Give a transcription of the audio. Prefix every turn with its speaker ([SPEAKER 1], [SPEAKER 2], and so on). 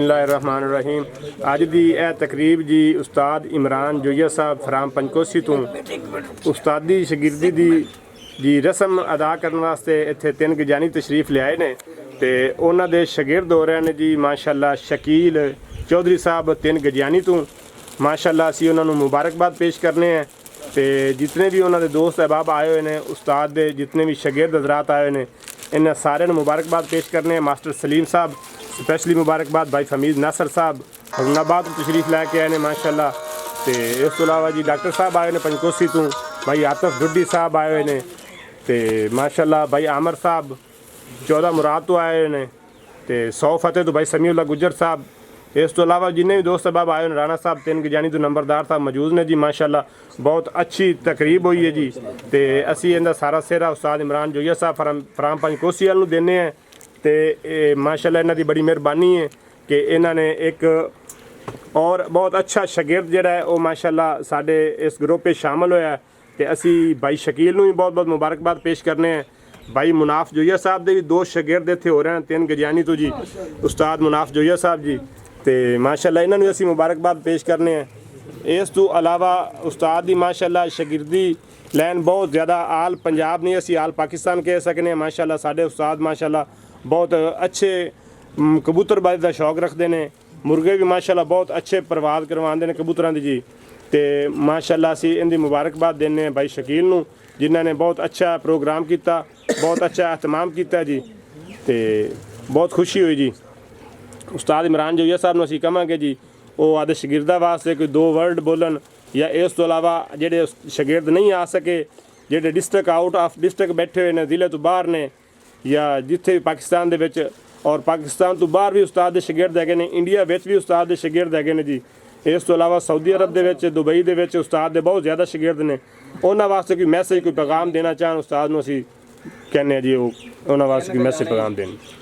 [SPEAKER 1] बिस्मिल्लाहिर्रहमानिर्रहीम। अज की यह तकरीब जी उस्ताद इमरान जोया साहब फ्राम पंचकोसी तो उस्तादी शगिरदी दी जी रस्म अदा करने वास्ते इत्थे 3 गजानी तशरीफ ले आए ने ते उन्हां दे शागिर्द हो रहे ने जी माशाअल्लाह शकील चौधरी साहब 3 गजानी तो माशाअल्लाह असीं उन्हां नूं मुबारकबाद पेश करने हैं ते जितने भी उन्हां दे दोस्त अहबाब आए हुए ने उस्ताद दे जितने भी शागिर्द हज़रात आए हुए ने इन्हां सारिआं नूं मुबारकबाद पेश करने हैं। मास्टर सलीम साहब स्पैशली मुबारकबाद, भाई फमीद नासर साहब हुसनाबाद तो तशरीफ लैके आए ने माशाअल्लाह। तो इस तो अलावा जी डॉक्टर साहब आए ने पंचकोसी तो, भाई आतफ डुड्डी साहब आए हुए ने तो माशाअल्लाह, भाई आमर साहब 14 मुराद तो आए हुए ने तो 100 फतेह तो भाई समीउल्लाह गुज्जर साहब। इस तो अलावा जिन्हें भी दोस्त अहबाब आए राणा साहब 3 गजानी तो नंबरदार साहब मौजूद ने जी माशाअल्लाह। बहुत अच्छी तकरीब हुई है जी। तो असी इनका सारा सेहरा उस्ताद इमरान जोया साहब फ्राम पंचकोसी वाल देने हैं तो माशाअल्लाह इन्हां दी बड़ी मेहरबानी है कि इन्होंने एक और बहुत अच्छा शागिर्द जिहड़ा है वो माशाअल्लाह साडे इस ग्रुप में शामिल होया तो असी भाई शकील नूं भी बहुत बहुत मुबारकबाद पेश करने हैं। भाई मुनाफ जोया साहब के भी 2 शागिर्द इत्थे हो रहे हैं 3 गजानी तो जी उस्ताद मुनाफ जोया साहब जी। तो माशाअल्लाह इन्होंने असी मुबारकबाद पेश करने हैं। इस तो अलावा उस्ताद की माशाअल्लाह शागिर्दी लैन बहुत ज़्यादा आल पंजाब नहीं असी आल पाकिस्तान कह सकने माशाअल्लाह। साडे उस्ताद माशाअल्लाह बहुत अच्छे कबूतरबाजी का शौक रखते हैं, मुर्गे भी माशाअल्लाह बहुत अच्छे परवाज करवाते हैं कबूतरों की जी। तो माशाअल्लाह असी इनकी मुबारकबाद देने भाई शकील नूं जिन्होंने बहुत अच्छा प्रोग्राम किया, बहुत अच्छा एहतमाम किया जी। तो बहुत खुशी हुई जी। उस्ताद इमरान जोया साहब नूं असीं कहांगे जी वो आदे शागिर्दां वास्ते कोई 2 वर्ड बोलन या इस तो अलावा जिहड़े शागिर्द नहीं आ सके जिहड़े डिस्ट्रिक्ट आउट ऑफ डिस्ट्रिक्ट बैठे हुए ने जिले तो बाहर ने या जिथे भी पाकिस्तान दे विच और पाकिस्तान तो बाहर भी उस्ताद दे शागिर्द हैगे ने, इंडिया विच भी उस्ताद दे शागिर्द हैगे ने जी। इस तो अलावा सऊदी अरब दे विच दुबई दे विच उस्ताद दे बहुत ज़्यादा शागिर्द ने। उन्हां वास्ते कोई मैसेज कोई पैगाम देना चाहन उस्ताद नूं असीं कहने जी उन्हां वास्ते कोई मैसेज पैगाम देन।